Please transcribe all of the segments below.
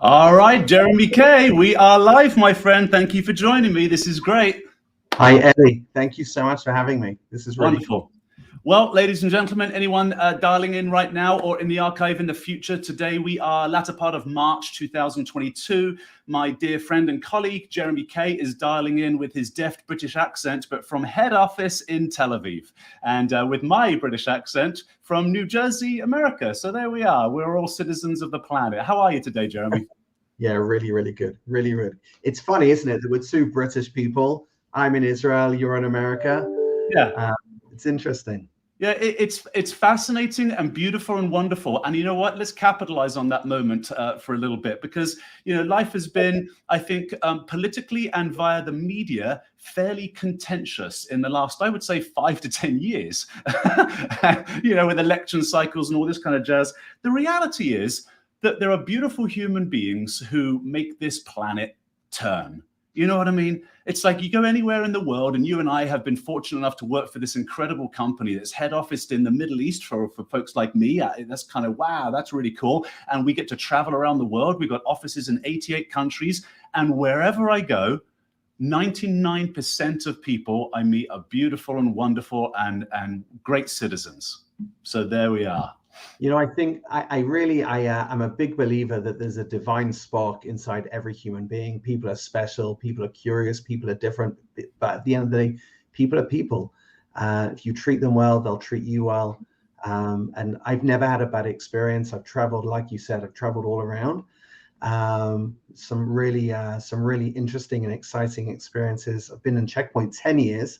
All right, Jeremy Kaye, we are live, my friend. Thank you for joining me. This is great. Hi, Eddie. Thank you so much for having me. This is really Wonderful. Well, ladies and gentlemen, anyone dialing in right now or in the archive in the future, today we are latter part of March 2022. My dear friend and colleague, Jeremy Kaye, is dialing in with his deft British accent, but from head office in Tel Aviv, and with my British accent from New Jersey, America. So there we are. We're all citizens of the planet. How are you today, Jeremy? Yeah, really good. Really. It's funny, isn't it, that we're two British people. I'm in Israel, you're in America. Yeah. It's interesting. Yeah, it's fascinating and beautiful and wonderful. And you know what? Let's capitalize on that moment for a little bit, because, you know, life has been, I think, politically and via the media, fairly contentious in the last, I would say, 5 to 10 years, you know, with election cycles and all this kind of jazz. The reality is that there are beautiful human beings who make this planet turn. You know what I mean? It's like you go anywhere in the world, and you and I have been fortunate enough to work for this incredible company that's head officed in the Middle East for folks like me. That's kind of, wow, that's really cool. And we get to travel around the world. We've got offices in 88 countries. And wherever I go, 99% of people I meet are beautiful and wonderful and great citizens. So there we are. You know, I think I'm a big believer that there's a divine spark inside every human being. People are special, people are curious, people are different, but at the end of the day, people are people. If you treat them well, they'll treat you well. And I've never had a bad experience. I've traveled, like you said, I've traveled all around. Some really interesting and exciting experiences. I've been in Checkpoint 10 years.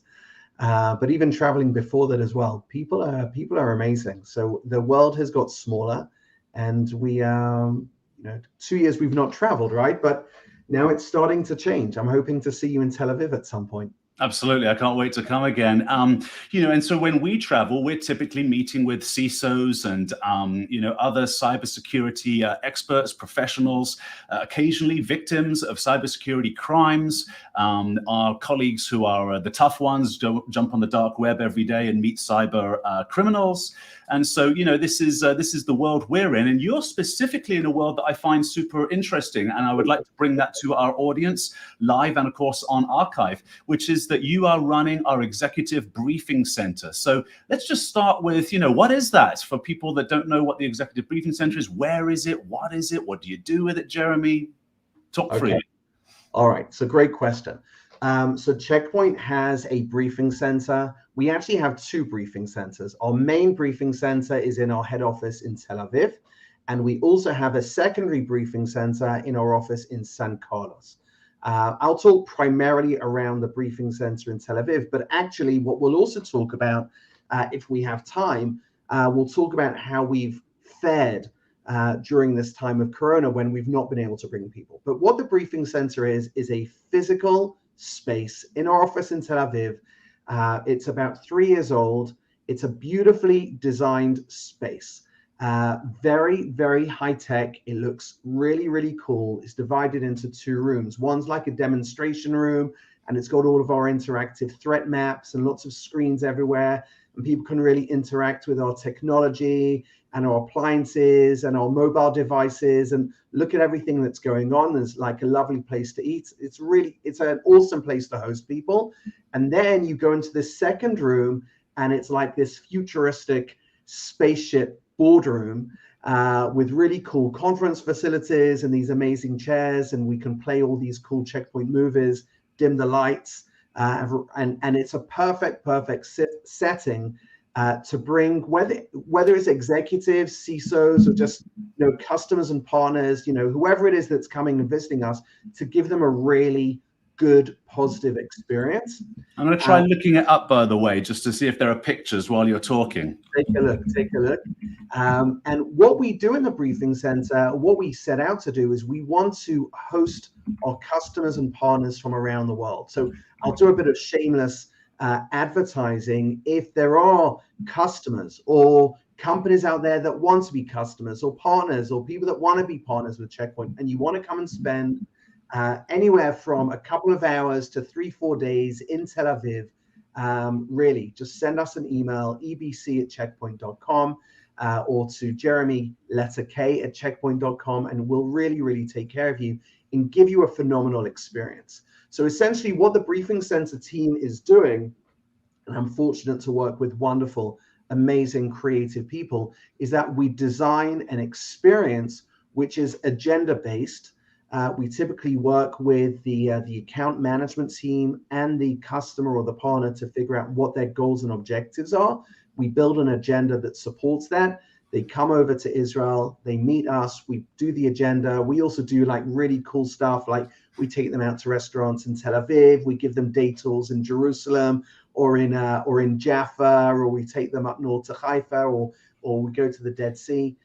But even traveling before that as well, people are amazing. So the world has got smaller, and we, 2 years we've not traveled, right? But now it's starting to change. I'm hoping to see you in Tel Aviv at some point. Absolutely. I can't wait to come again. And so when we travel, we're typically meeting with CISOs and, other cybersecurity experts, professionals, occasionally victims of cybersecurity crimes. Our colleagues who are the tough ones jump on the dark web every day and meet cyber criminals. And so, this is the world we're in, and you're specifically in a world that I find super interesting. And I would like to bring that to our audience live and, of course, on archive, which is that you are running our executive briefing center. So let's just start with, what is that for people that don't know what the executive briefing center is? Where is it? What is it? What do you do with it, Jeremy? Talk freely. All right. So great question. So Checkpoint has a briefing center. We actually have two briefing centers. Our main briefing center is in our head office in Tel Aviv, and we also have a secondary briefing center in our office in San Carlos. I'll talk primarily around the briefing center in Tel Aviv, but actually what we'll also talk about, if we have time, we'll talk about how we've fared during this time of Corona when we've not been able to bring people. But what the briefing center is a physical space in our office in Tel Aviv. It's about 3 years old. It's a beautifully designed space. Very high tech. It looks really cool. It's divided into 2 rooms. One's like a demonstration room, and it's got all of our interactive threat maps and lots of screens everywhere, and people can really interact with our technology and our appliances and our mobile devices and look at everything that's going on. There's like a lovely place to eat. It's an awesome place to host people. And then you go into this second room, and it's like this futuristic spaceship boardroom with really cool conference facilities and these amazing chairs, and we can play all these cool Checkpoint movies, dim the lights, and it's a perfect setting to bring, whether it's executives, CISOs, or just customers and partners, whoever it is that's coming and visiting us, to give them a really good, positive experience. I'm going to try looking it up, by the way, just to see if there are pictures while you're talking. Take a look. And what we do in the briefing center, what we set out to do is we want to host our customers and partners from around the world. So I'll do a bit of shameless advertising. If there are customers or companies out there that want to be customers or partners or people that want to be partners with Checkpoint, and you want to come and spend anywhere from a couple of hours to 3-4 days in Tel Aviv, really just send us an email, ebc@checkpoint.com. or to Jeremy letter K at checkpoint.com, and we'll really, really take care of you and give you a phenomenal experience. So essentially what the Briefing Center team is doing, and I'm fortunate to work with wonderful, amazing, creative people, is that we design an experience which is agenda-based. We typically work with the account management team and the customer or the partner to figure out what their goals and objectives are. We build an agenda that supports that. They come over to Israel, they meet us, we do the agenda. We also do like really cool stuff, like we take them out to restaurants in Tel Aviv, we give them day tours in Jerusalem or in Jaffa, or we take them up north to Haifa, or we go to the Dead Sea.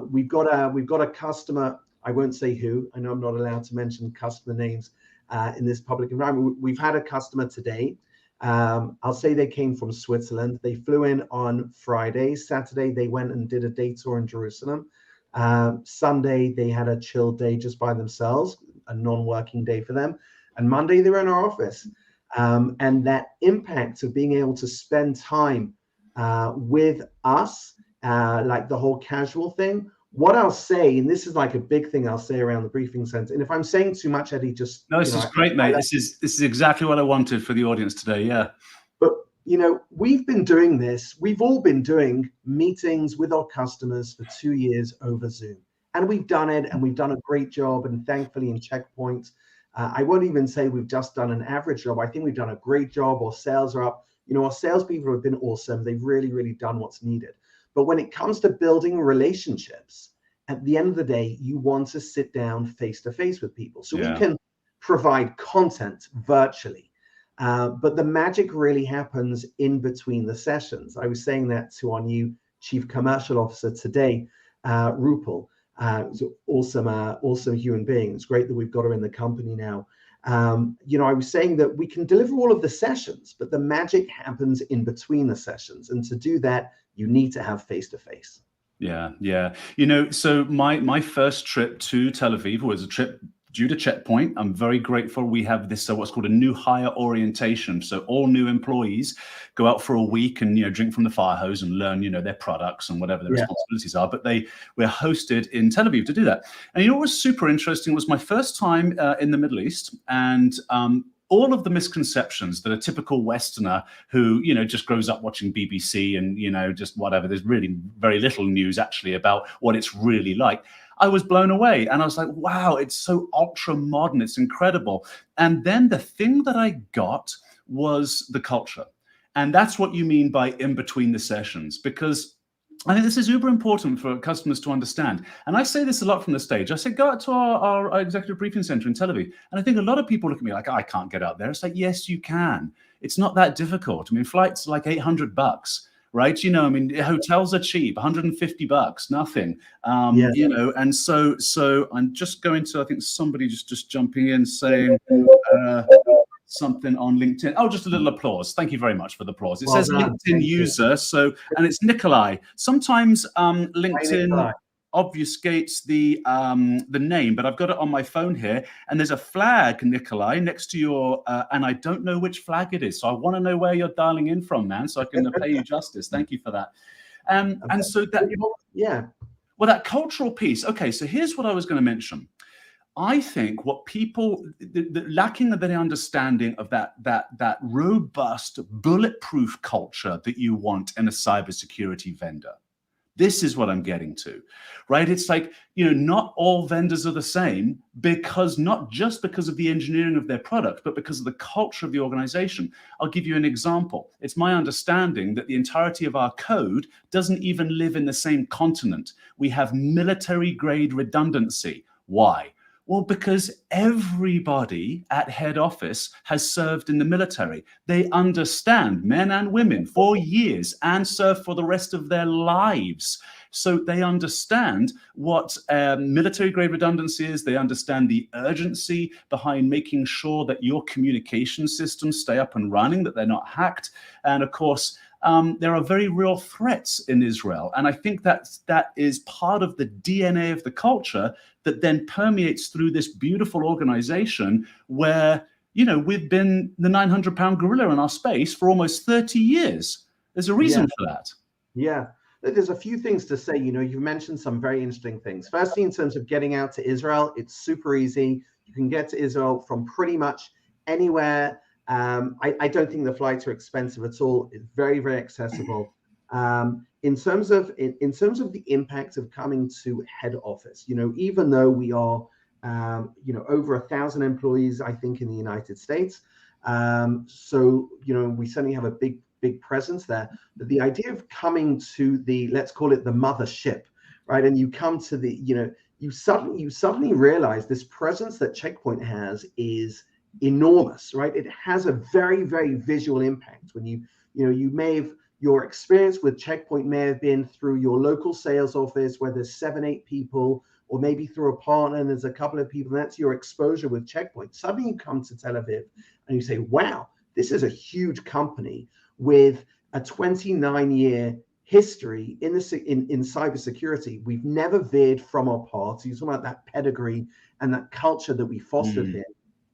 We've got a customer, I won't say who, I know I'm not allowed to mention customer names in this public environment. We've had a customer today. I'll say they came from Switzerland. They flew in on Friday. Saturday, they went and did a day tour in Jerusalem. Sunday, they had a chill day just by themselves, a non-working day for them. And Monday, they were in our office. And that impact of being able to spend time with us, like the whole casual thing, what I'll say, and this is like a big thing I'll say around the Briefing Center, and if I'm saying too much, Eddie, just... No, this is great, mate. This is exactly what I wanted for the audience today, yeah. But, we've been doing this. We've all been doing meetings with our customers for 2 years over Zoom. And we've done it, and we've done a great job, and thankfully in Checkpoint, I won't even say we've just done an average job. I think we've done a great job. Our sales are up. Our salespeople have been awesome. They've really, really done what's needed. But when it comes to building relationships, at the end of the day, you want to sit down face to face with people. So we can provide content virtually, but the magic really happens in between the sessions. I was saying that to our new Chief Commercial Officer today, Rupal. He's an awesome human being. It's great that we've got her in the company now. I was saying that we can deliver all of the sessions, but the magic happens in between the sessions. And to do that, you need to have face-to-face. Yeah. So my first trip to Tel Aviv was a trip due to Checkpoint. I'm very grateful we have this what's called a new hire orientation. So all new employees go out for a week and drink from the fire hose and learn their products and whatever their responsibilities are. But we're hosted in Tel Aviv to do that. And what was super interesting was my first time in the Middle East, and all of the misconceptions that a typical Westerner who, just grows up watching BBC and, just whatever, there's really very little news actually about what it's really like. I was blown away and I was like, wow, it's so ultra modern. It's incredible. And then the thing that I got was the culture. And that's what you mean by in between the sessions, because I think this is uber important for customers to understand. And I say this a lot from the stage. I say, go out to our executive briefing center in Tel Aviv. And I think a lot of people look at me like, I can't get out there. It's like, yes, you can. It's not that difficult. I mean, flights are like $800, right? Hotels are cheap, $150, nothing. And so I'm just going to, I think somebody just jumping in saying, something on LinkedIn. Oh, just a little applause. Thank you very much for the applause. It says LinkedIn user. So, and it's Nikolai. Sometimes LinkedIn obfuscates the name, but I've got it on my phone here, and there's a flag, Nikolai, next to your, and I don't know which flag it is. So I want to know where you're dialing in from, man, so I can pay you justice. Thank you for that. And so that, well, that cultural piece. Okay, so here's what I was going to mention. I think what people, the lacking of any understanding of that robust, bulletproof culture that you want in a cybersecurity vendor. This is what I'm getting to, right? It's like, not all vendors are the same, because not just because of the engineering of their product, but because of the culture of the organization. I'll give you an example. It's my understanding that the entirety of our code doesn't even live in the same continent. We have military grade redundancy. Why? Well, because everybody at head office has served in the military. They understand, men and women, for years, and serve for the rest of their lives. So they understand what military-grade redundancy is. They understand the urgency behind making sure that your communication systems stay up and running, that they're not hacked. And of course, there are very real threats in Israel. And I think that is part of the DNA of the culture that then permeates through this beautiful organization where, we've been the 900-pound gorilla in our space for almost 30 years. There's a reason for that. Yeah. there's a few things to say. You've mentioned some very interesting things. Firstly, in terms of getting out to Israel, it's super easy. You can get to Israel from pretty much anywhere. I don't think the flights are expensive at all. It's very, very accessible. In terms of the impact of coming to head office, even though we are, over 1,000 employees, I think, in the United States. So, we certainly have a big presence there. But the idea of coming to let's call it the mothership, right? And you come to you suddenly realize this presence that Checkpoint has is enormous, right? It has a very, very visual impact. When your experience with Checkpoint may have been through your local sales office where there's 7-8 people, or maybe through a partner and there's a couple of people. That's your exposure with Checkpoint. Suddenly you come to Tel Aviv and you say, wow, this is a huge company with a 29-year history in cybersecurity. We've never veered from our path. So you're talking about that pedigree and that culture that we fostered here.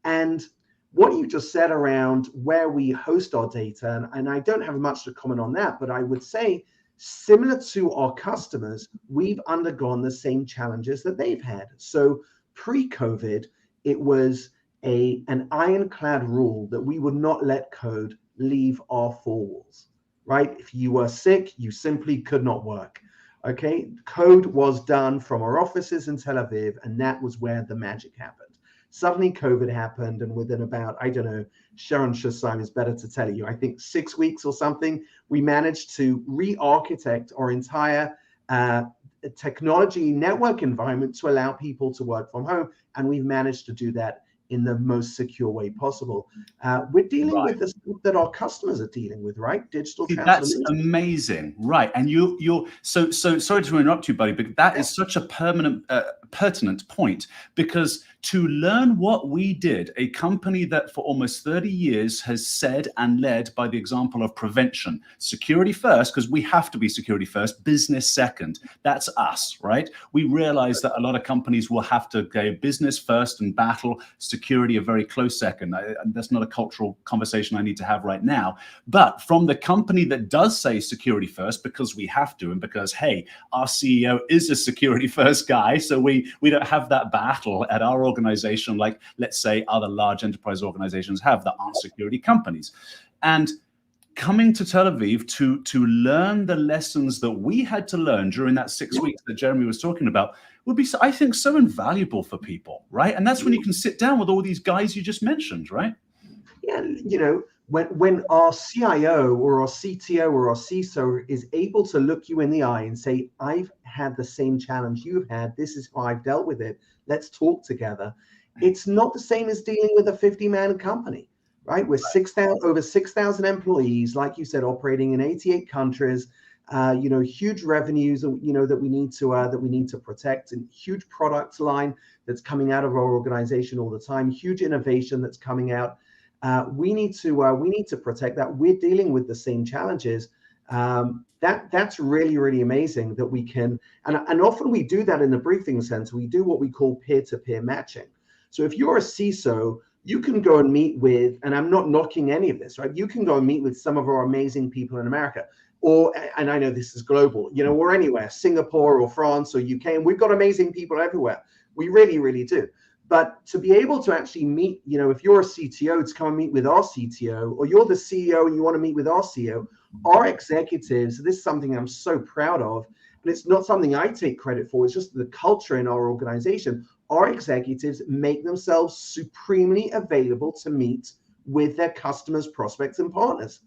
And what you just said around where we host our data, and I don't have much to comment on that, but I would say, similar to our customers, we've undergone the same challenges that they've had. So pre-COVID, it was an ironclad rule that we would not let code leave our four walls, right? If you were sick, you simply could not work. Okay, code was done from our offices in Tel Aviv, and that was where the magic happened. Suddenly COVID happened, and within about, I don't know, Sharon Shusheim is better to tell you, I think 6 weeks or something, we managed to re-architect our entire technology network environment to allow people to work from home, and we've managed to do that in the most secure way possible. We're dealing with the stuff that our customers are dealing with, right? Digital transformation. That's amazing, right? And you're so sorry to interrupt you, buddy, but that is such a pertinent point, because to learn what we did, a company that for almost 30 years has said and led by the example of prevention, security first, because we have to be security first, business second. That's us, right? We realize that a lot of companies will have to go business first and battle security a very close second. That's not a cultural conversation I need to have right now. But from the company that does say security first, because we have to, and because, hey, our CEO is a security first guy, so we don't have that battle at our organization like, let's say, other large enterprise organizations have that aren't security companies. And coming to Tel Aviv to learn the lessons that we had to learn during that 6 weeks that Jeremy was talking about would be, I think, so invaluable for people, right? And that's when you can sit down with all these guys you just mentioned, right? Yeah, when our CIO or our CTO or our CISO is able to look you in the eye and say, I've had the same challenge you've had, this is how I've dealt with it, let's talk together. It's not the same as dealing with a 50-man company, right? We're over 6,000 employees, like you said, operating in 88 countries, huge revenues, that we need to protect, and huge product line that's coming out of our organization all the time, huge innovation that's coming out. We need to protect that. We're dealing with the same challenges. That's really, really amazing that we can, and often we do that in the briefing center. We do what we call peer-to-peer matching. So if you're a CISO, you can go and meet with, and I'm not knocking any of this, right? You can go and meet with some of our amazing people in America, and I know this is global, or anywhere, Singapore or France or UK, and we've got amazing people everywhere. We really, really do. But to be able to actually meet, if you're a CTO, to come and meet with our CTO, or you're the CEO and you want to meet with our CEO, our executives, this is something I'm so proud of, and it's not something I take credit for, it's just the culture in our organization. Our executives make themselves supremely available to meet with their customers, prospects, and partners.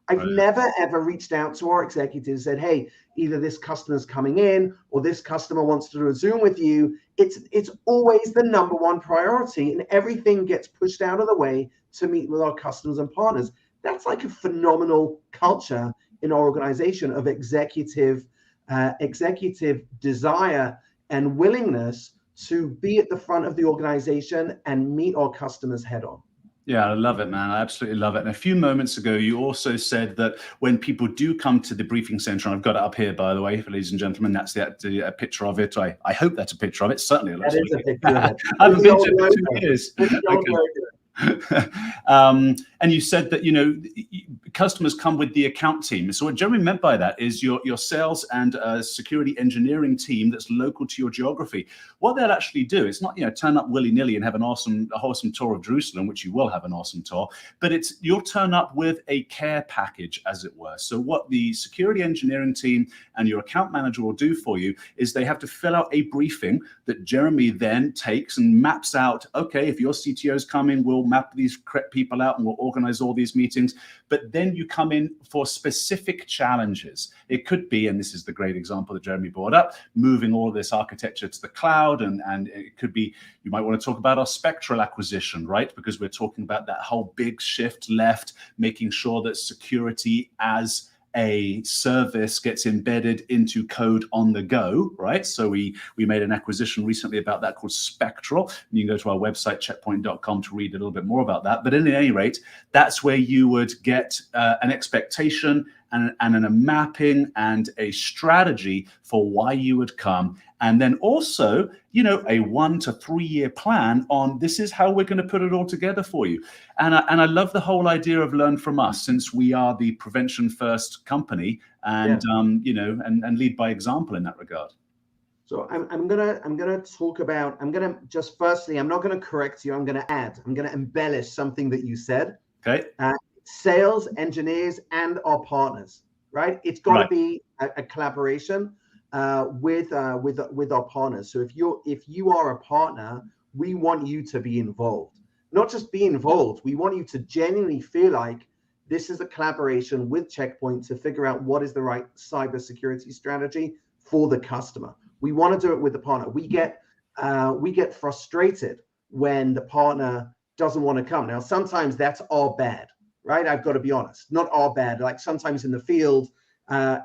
I've never, ever reached out to our executives and said, hey, either this customer's coming in or this customer wants to do a Zoom with you. It's always the number one priority, and everything gets pushed out of the way to meet with our customers and partners. That's like a phenomenal culture in our organization of executive desire and willingness to be at the front of the organization and meet our customers head on. Yeah, I love it, man. I absolutely love it. And a few moments ago, you also said that when people do come to the briefing center, and I've got it up here, by the way, ladies and gentlemen, that's a picture of it. I hope that's a picture of it. Certainly, it looks like a picture of it. I haven't been to it in 2 years. Okay. And you said that, customers come with the account team. So what Jeremy meant by that is your sales and security engineering team that's local to your geography. What they'll actually do, it's not, turn up willy-nilly and have a wholesome tour of Jerusalem, which you will have an awesome tour, but you'll turn up with a care package, as it were. So what the security engineering team and your account manager will do for you is they have to fill out a briefing that Jeremy then takes and maps out, okay, if your CTO's coming, we'll map these people out and we'll organize all these meetings. But then you come in for specific challenges. It could be, and this is the great example that Jeremy brought up, moving all of this architecture to the cloud. And it could be, you might want to talk about our Spectral acquisition, right? Because we're talking about that whole big shift left, making sure that security as a service gets embedded into code on the go, right? So we made an acquisition recently about that called Spectral. And you can go to our website, checkpoint.com, to read a little bit more about that. But at any rate, that's where you would get an expectation and a mapping and a strategy for why you would come. And then also, a 1 to 3 year plan on this is how we're going to put it all together for you. And I love the whole idea of learn from us, since we are the prevention first company, and and lead by example in that regard. So I'm gonna talk about, firstly, I'm not gonna correct you. I'm gonna embellish something that you said. Okay. Sales, engineers, and our partners, right? It's got to be a collaboration with our partners. So if you are a partner, we want you to be involved. Not just be involved, we want you to genuinely feel like this is a collaboration with Checkpoint to figure out what is the right cybersecurity strategy for the customer. We want to do it with the partner. We get frustrated when the partner doesn't want to come. Now, sometimes that's our bad, right? I've got to be honest, not our bad. Like sometimes in the field,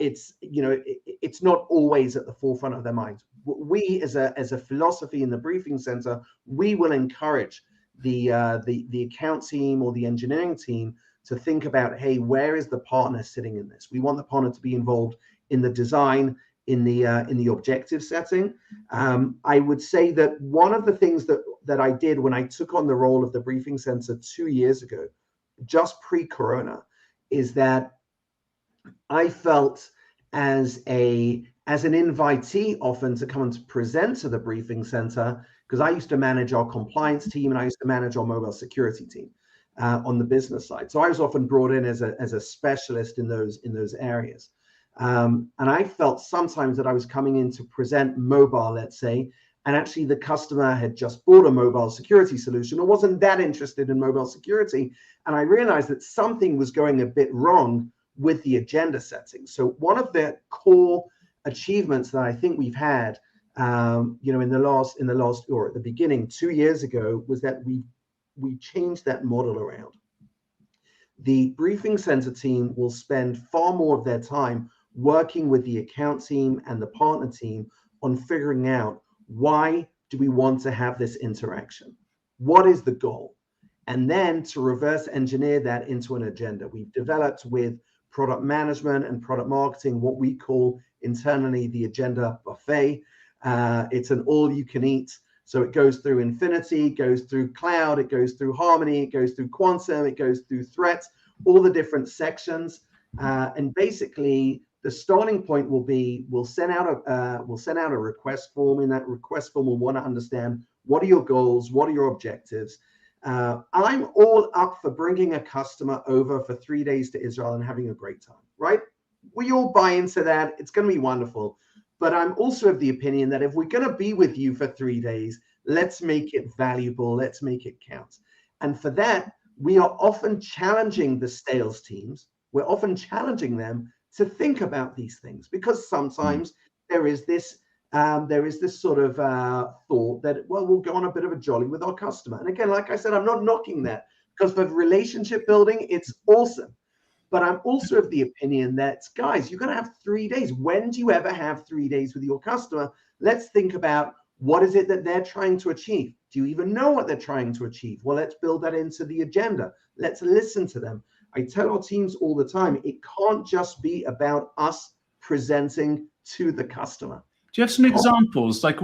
it's not always at the forefront of their minds. We, as a philosophy in the briefing center, we will encourage the account team or the engineering team to think about, hey, where is the partner sitting in this? We want the partner to be involved in the design, in the objective setting. I would say that one of the things that I did when I took on the role of the briefing center 2 years ago, just pre-corona, is that I felt as an invitee often to come and to present to the briefing center, because I used to manage our compliance team and I used to manage our mobile security team on the business side. So I was often brought in as a specialist in those areas. And I felt sometimes that I was coming in to present mobile, let's say, and actually the customer had just bought a mobile security solution or wasn't that interested in mobile security. And I realized that something was going a bit wrong with the agenda setting. So one of the core achievements that I think we've had, in the last or at the beginning 2 years ago, was that we changed that model around. The briefing center team will spend far more of their time working with the account team and the partner team on figuring out, why do we want to have this interaction? What is the goal? And then to reverse engineer that into an agenda. We've developed with product management and product marketing what we call internally the agenda buffet. It's an all you can eat. So it goes through Infinity, goes through cloud, it goes through Harmony, it goes through Quantum, it goes through threat, all the different sections. And basically the starting point will be, we'll send out a request form. In that request form, we'll want to understand, what are your goals? What are your objectives? I'm all up for bringing a customer over for 3 days to Israel and having a great time, right? We all buy into that. It's going to be wonderful. But I'm also of the opinion that if we're going to be with you for 3 days, let's make it valuable. Let's make it count. And for that, we are often challenging the sales teams. We're often challenging them to think about these things, because sometimes there is this sort of thought that, well, we'll go on a bit of a jolly with our customer. And again, like I said, I'm not knocking that, because for relationship building, it's awesome. But I'm also of the opinion that, guys, you're going to have 3 days. When do you ever have 3 days with your customer? Let's think about, what is it that they're trying to achieve? Do you even know what they're trying to achieve? Well, let's build that into the agenda. Let's listen to them. I tell our teams all the time, it can't just be about us presenting to the customer. Do you have some examples? Like,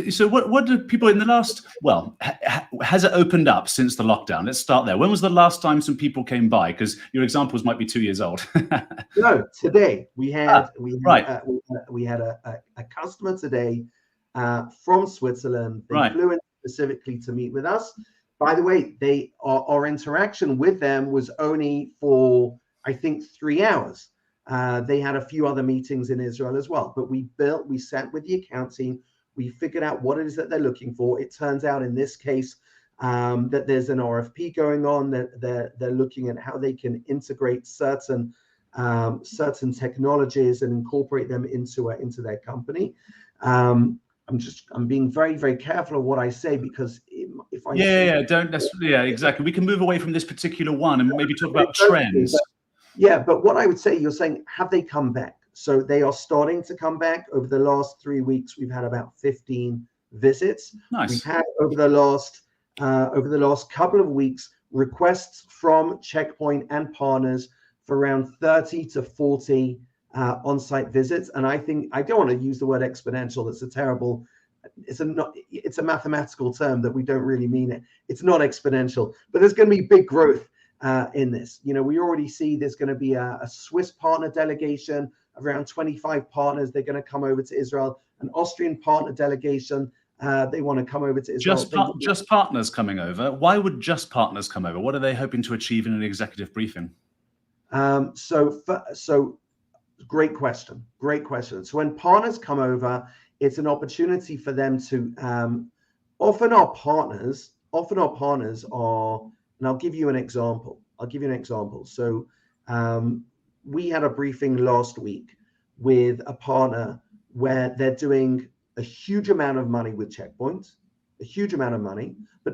so what do people in the last, well, has it opened up since the lockdown? Let's start there. When was the last time some people came by? Because your examples might be 2 years old. No, today we had right. We had a customer today from Switzerland. They flew in specifically to meet with us. By the way, our interaction with them was only for, I think, 3 hours. They had a few other meetings in Israel as well, but we sat with the account team. We figured out what it is that they're looking for. It turns out in this case that there's an RFP going on, that they're looking at how they can integrate certain technologies and incorporate them into their company. I'm being very, very careful of what I say, because if I don't necessarily, exactly. We can move away from this particular one and maybe talk about trends. Yeah, but what I would say, you're saying, have they come back? So they are starting to come back. Over the last 3 weeks, we've had about 15 visits. Nice. We've had over the last couple of weeks requests from Checkpoint and partners for around 30 to 40 on-site visits. And I think, I don't want to use the word exponential. It's a mathematical term that we don't really mean it. It's not exponential, but there's going to be big growth in this. We already see there's going to be a Swiss partner delegation, around 25 partners. They're going to come over to Israel. An Austrian partner delegation. They want to come over to Israel. Just partners coming over. Why would just partners come over? What are they hoping to achieve in an executive briefing? So great question. So when partners come over, it's an opportunity for them to, often our partners are, and I'll give you an example. So we had a briefing last week with a partner where they're doing a huge amount of money with Checkpoint, but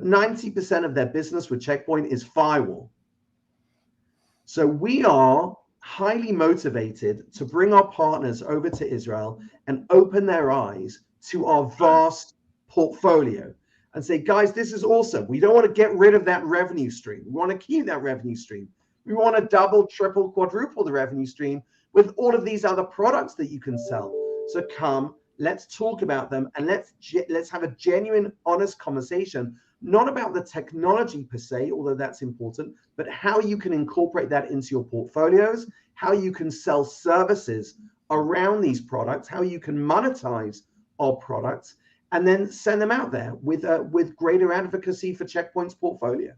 90% of their business with Checkpoint is firewall. So we are highly motivated to bring our partners over to Israel and open their eyes to our vast portfolio and say, guys, this is awesome. We don't want to get rid of that revenue stream. We want to keep that revenue stream. We want to double, triple, quadruple the revenue stream with all of these other products that you can sell. So come, let's talk about them, and let's have a genuine, honest conversation, not about the technology per se, although that's important, but how you can incorporate that into your portfolios, how you can sell services around these products, how you can monetize our products, and then send them out there with greater advocacy for Checkpoint's portfolio.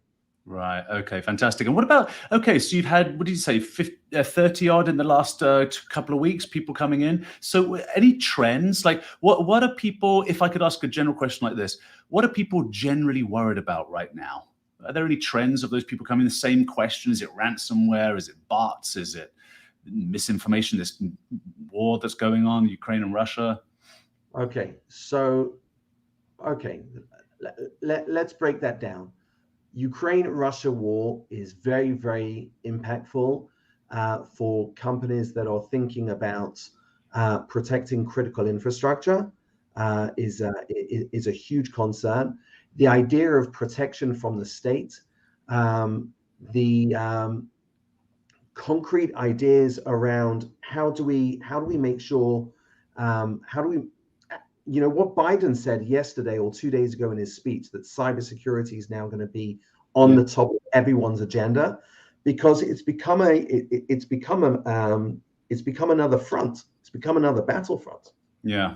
Right. Okay. Fantastic. And what about, okay, so you've had, what did you say, 30 odd in the last couple of weeks, people coming in. So any trends, like what are people, if I could ask a general question like this, what are people generally worried about right now? Are there any trends of those people coming? The same question, is it ransomware? Is it bots? Is it misinformation, this war that's going on, Ukraine and Russia? Okay. So, let's break that down. Ukraine-Russia war is very, very impactful for companies that are thinking about protecting critical infrastructure. Is a huge concern. The idea of protection from the state, the concrete ideas around how do we make sure, what Biden said yesterday or 2 days ago in his speech, that cybersecurity is now going to be on the top of everyone's agenda, because it's become another front. It's become another battlefront. Yeah.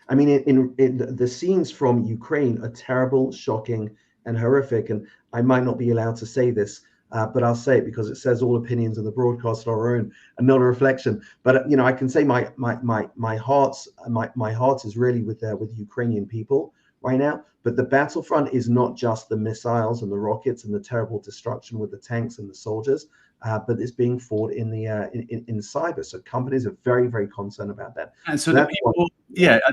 I mean, in the scenes from Ukraine are terrible, shocking, and horrific. And I might not be allowed to say this, but I'll say it because it says all opinions in the broadcast are our own and not a reflection. But I can say my heart is really with Ukrainian people right now. But the battlefront is not just the missiles and the rockets and the terrible destruction with the tanks and the soldiers, but it's being fought in cyber. So companies are very, very concerned about that. And so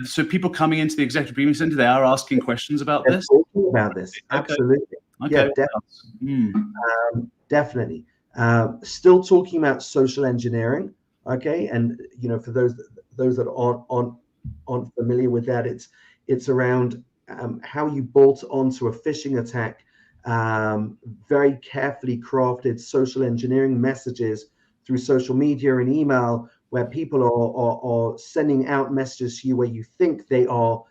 so people coming into the executive briefing center, they are asking questions about this. Talking about this, absolutely. Okay. Yeah, definitely. Still talking about social engineering. Okay, and for those that aren't familiar with that, it's around how you bolt onto a phishing attack, very carefully crafted social engineering messages through social media and email, where people are sending out messages to you where you think they are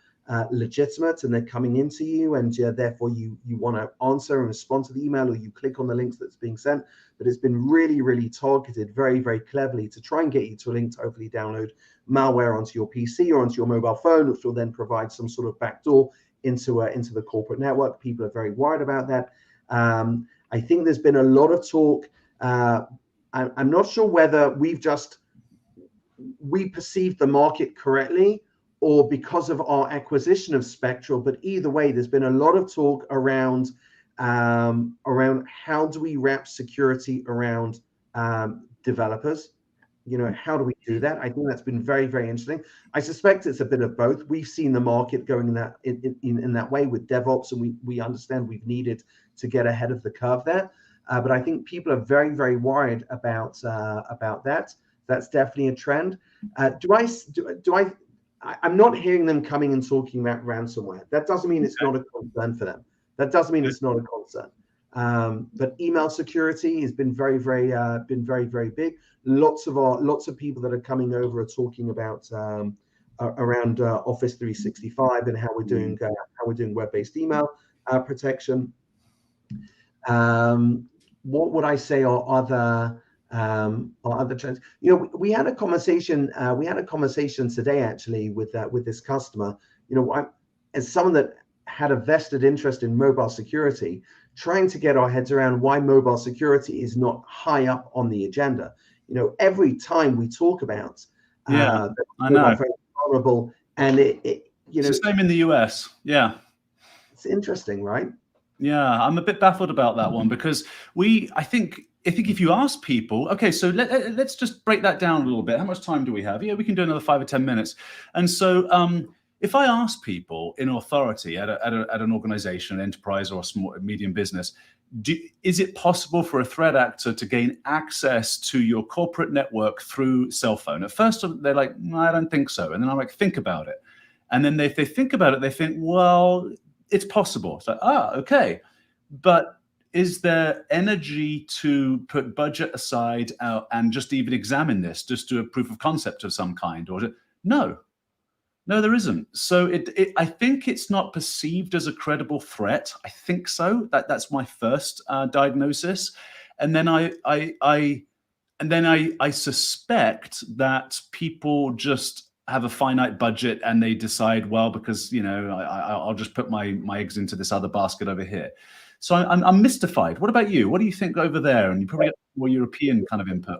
legitimate and they're coming into you, and therefore you want to answer and respond to the email, or you click on the links that's being sent. But it's been really targeted very, very cleverly to try and get you to a link to hopefully download malware onto your PC or onto your mobile phone, which will then provide some sort of backdoor into the corporate network. People are very worried about that. I think there's been a lot of talk. I'm not sure whether we perceived the market correctly or because of our acquisition of Spectral, but either way, there's been a lot of talk around how do we wrap security around developers. How do we do that? I think that's been very, very interesting. I suspect it's a bit of both. We've seen the market going in that way with DevOps, and we understand we've needed to get ahead of the curve there. But I think people are very, very worried about that. That's definitely a trend. I'm not hearing them coming and talking about ransomware. That doesn't mean it's not a concern for them. That doesn't mean it's not a concern. But email security has been very, very big. Lots of people that are coming over are talking about around Office 365 and how we're doing web-based email protection. What would I say are other trends? We had a conversation. Today actually with this customer. As someone that had a vested interest in mobile security, trying to get our heads around why mobile security is not high up on the agenda. Every time we talk about I know, very vulnerable, and it's the same in the US. Yeah, it's interesting, right? Yeah, I'm a bit baffled about that one because I think if you ask people, okay, so let's just break that down a little bit. How much time do we have? Yeah, we can do another 5 or 10 minutes. And so if I ask people in authority at an organization, an enterprise or a small medium business, is it possible for a threat actor to gain access to your corporate network through cell phone? At first, they're like, no, I don't think so. And then I'm like, think about it. And then if they think about it, they think, well, it's possible. It's like, okay. But is there energy to put budget aside and just even examine this, just do a proof of concept of some kind? Or no, there isn't. So I think it's not perceived as a credible threat. I think so. That's my first diagnosis. And then I suspect that people just have a finite budget and they decide, well, because I'll just put my eggs into this other basket over here. So I'm mystified. What about you? What do you think over there? And you probably got more European kind of input.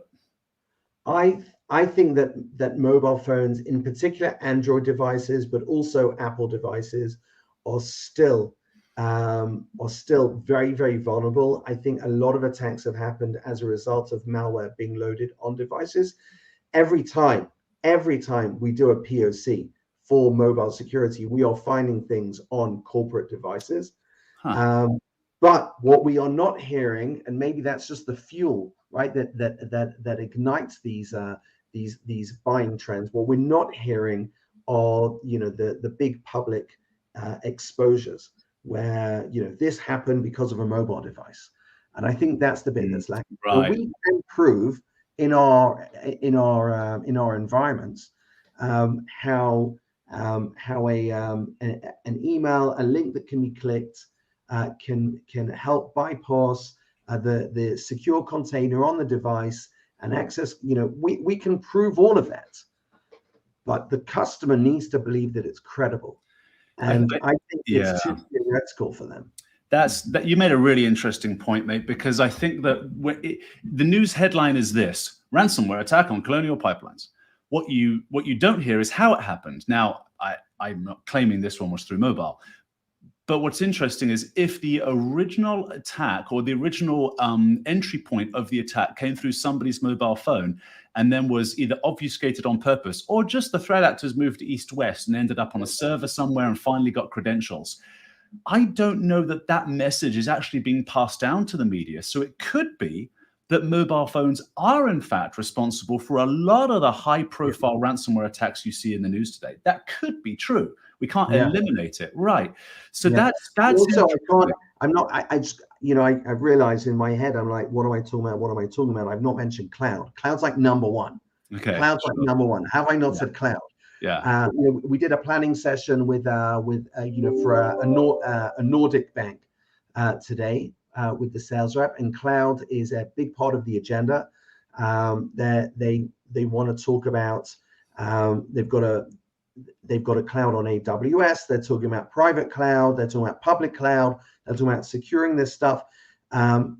I think that mobile phones, in particular Android devices, but also Apple devices, are still very, very vulnerable. I think a lot of attacks have happened as a result of malware being loaded on devices. Every time we do a POC for mobile security, we are finding things on corporate devices. But what we are not hearing, and maybe that's just the fuel, right, that ignites these buying trends. What we're not hearing are the big public exposures where this happened because of a mobile device, and I think that's the bit that's lacking. Right. So we can prove in our environments how an email, a link that can be clicked, can help bypass the secure container on the device and access. We can prove all of that, but the customer needs to believe that it's credible, and I think it's too theoretical for them. That you made a really interesting point, mate, because I think that the news headline is this: ransomware attack on Colonial Pipelines. What you don't hear is how it happened. Now, I'm not claiming this one was through mobile, but what's interesting is if the original attack or the original entry point of the attack came through somebody's mobile phone and then was either obfuscated on purpose or just the threat actors moved east-west and ended up on a server somewhere and finally got credentials, I don't know that message is actually being passed down to the media. So it could be that mobile phones are in fact responsible for a lot of the high-profile ransomware attacks you see in the news today. That could be true. We can't eliminate it, right? So that's also I realize in my head I'm like, what am I talking about? I've not mentioned cloud. Cloud's like number one. Okay. Cloud's like number one. Have I not said cloud? Yeah. We did a planning session with for a Nordic bank today with the sales rep, and cloud is a big part of the agenda. They want to talk about they've got a cloud on AWS. They're talking about private cloud. They're talking about public cloud. They're talking about securing this stuff. And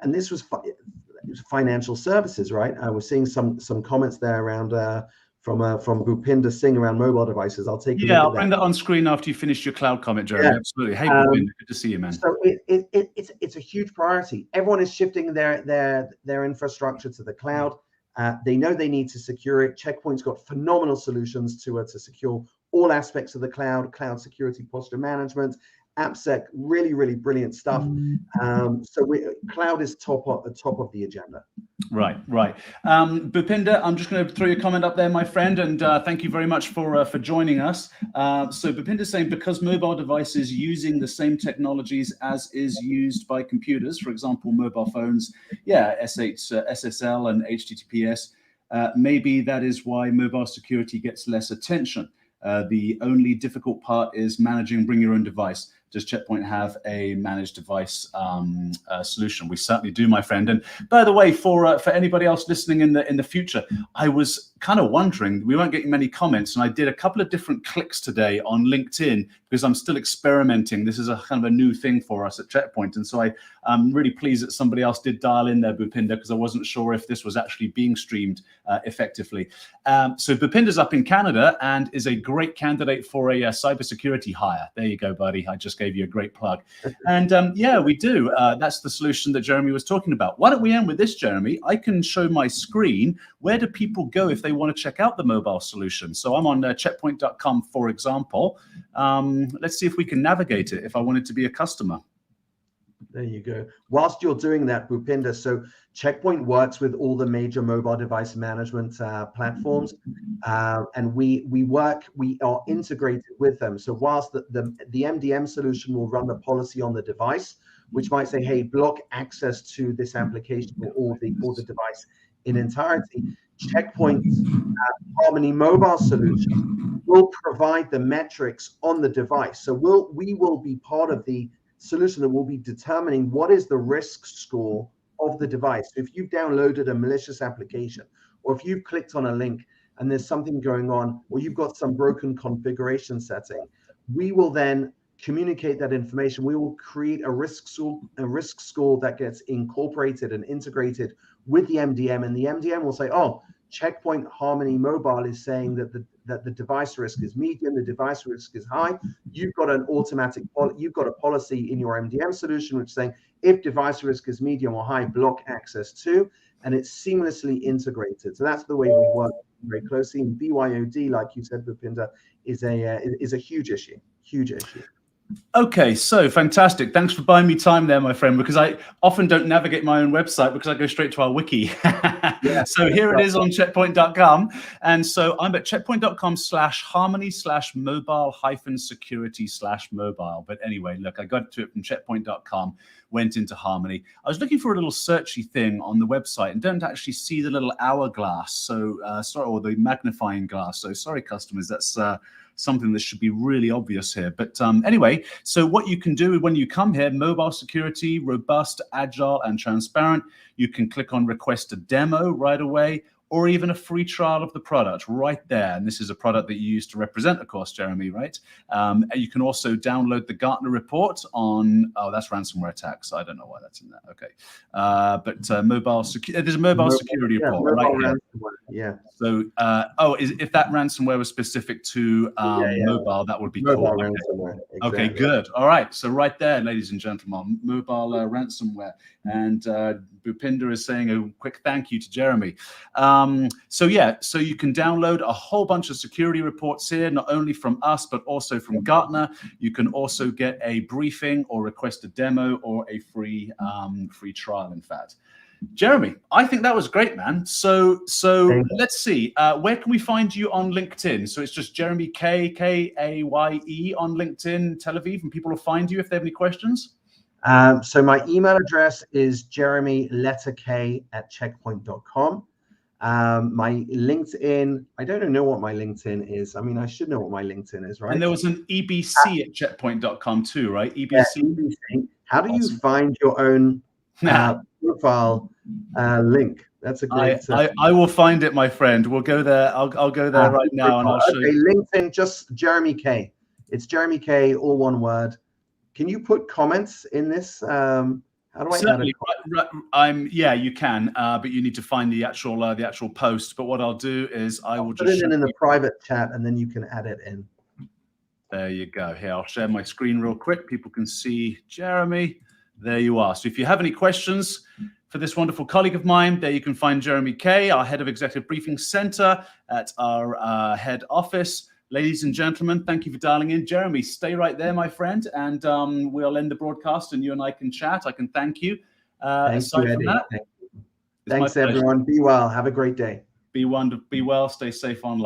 this was financial services, right? We're seeing some comments there around from Bhupinder Singh around mobile devices. I'll take a look at I'll that. bring that on screen after you finish your cloud comment, Jeremy. Yeah. Absolutely. Hey, Bhupinder, good to see you, man. So it's a huge priority. Everyone is shifting their infrastructure to the cloud. They know they need to secure it. Checkpoint's got phenomenal solutions to secure all aspects of the cloud security, posture management, AppSec, really, really brilliant stuff. Cloud is top of the agenda. Right. Bhupinder, I'm just going to throw your comment up there, my friend, and thank you very much for joining us. So Bhupinder's saying, because mobile devices using the same technologies as is used by computers, for example, mobile phones, SSL and HTTPS, maybe that is why mobile security gets less attention. The only difficult part is managing bring your own device. Does Checkpoint have a managed device solution? We certainly do, my friend. And by the way, for anybody else listening in the future, I was kind of wondering, we weren't getting many comments, and I did a couple of different clicks today on LinkedIn because I'm still experimenting. This is a kind of a new thing for us at Checkpoint, and so I'm really pleased that somebody else did dial in there, Bhupinder, because I wasn't sure if this was actually being streamed effectively. So Bhupinder's up in Canada and is a great candidate for a cybersecurity hire. There you go, buddy. I just gave you a great plug. And we do. That's the solution that Jeremy was talking about. Why don't we end with this, Jeremy? I can show my screen. Where do people go if they want to check out the mobile solution? So I'm on checkpoint.com, for example. Let's see if we can navigate it if I wanted to be a customer. There you go. Whilst you're doing that, Bhupinder, so Checkpoint works with all the major mobile device management platforms, and we are integrated with them. So whilst the MDM solution will run the policy on the device, which might say, hey, block access to this application or the device in entirety, Checkpoint's Harmony mobile solution will provide the metrics on the device. So we will be part of the solution that will be determining what is the risk score of the device. If you've downloaded a malicious application, or if you've clicked on a link and there's something going on, or you've got some broken configuration setting, we will then communicate that information. We will create a risk score that gets incorporated and integrated with the MDM, and the MDM will say, oh, Checkpoint Harmony Mobile is saying that the device risk is medium, the device risk is high. You've got a policy in your MDM solution which is saying if device risk is medium or high, block access to, and it's seamlessly integrated. So that's the way we work very closely. And BYOD, like you said, Bhupinder, is a huge issue. Okay, so fantastic. Thanks for buying me time there, my friend, because I often don't navigate my own website because I go straight to our wiki. So here it is on checkpoint.com. And so I'm at checkpoint.com/harmony/mobile-security/mobile. But anyway, look, I got to it from checkpoint.com, went into Harmony. I was looking for a little searchy thing on the website and don't actually see the little hourglass. So sorry, or the magnifying glass. So sorry, customers, that's something that should be really obvious here. But anyway, so what you can do when you come here, mobile security, robust, agile, and transparent, you can click on request a demo right away, or even a free trial of the product right there. And this is a product that you use to represent, of course, Jeremy, right? And you can also download the Gartner report on, that's ransomware attacks. I don't know why that's in there. Okay. But there's a mobile security report right here. Yeah. So, if that ransomware was specific to mobile, that would be mobile cool. ransomware. Exactly. Okay, good. All right. So right there, ladies and gentlemen, mobile ransomware. And Bhupinder is saying a quick thank you to Jeremy. So you can download a whole bunch of security reports here, not only from us, but also from Gartner. You can also get a briefing or request a demo or a free trial, in fact. Jeremy, I think that was great, man. So let's see. Where can we find you on LinkedIn? So it's just Jeremy Kaye, Kaye on LinkedIn, Tel Aviv, and people will find you if they have any questions. So my email address is jeremy@checkpoint.com. My LinkedIn, I don't know what my LinkedIn is. I mean, I should know what my LinkedIn is, right? And there was an EBC at checkpoint.com too, right? EBC. Yeah, EBC. How do you find your own profile link? That's a great. I will find it, my friend. We'll go there. I'll go there right now, and I'll show you. LinkedIn, just Jeremy Kaye. It's Jeremy Kaye, all one word. Can you put comments in this? How do I Certainly, yeah, you can, but you need to find the actual post. But what I'll do is I will put just it in the private chat, and then you can add it in. There you go. Here, I'll share my screen real quick. People can see Jeremy. There you are. So if you have any questions for this wonderful colleague of mine, there you can find Jeremy Kaye, our head of Executive Briefing Center at our head office. Ladies and gentlemen, thank you for dialing in. Jeremy, stay right there, my friend, and we'll end the broadcast and you and I can chat. I can thank you. Aside from that, thanks everyone. Be well. Have a great day. Be well. Stay safe online.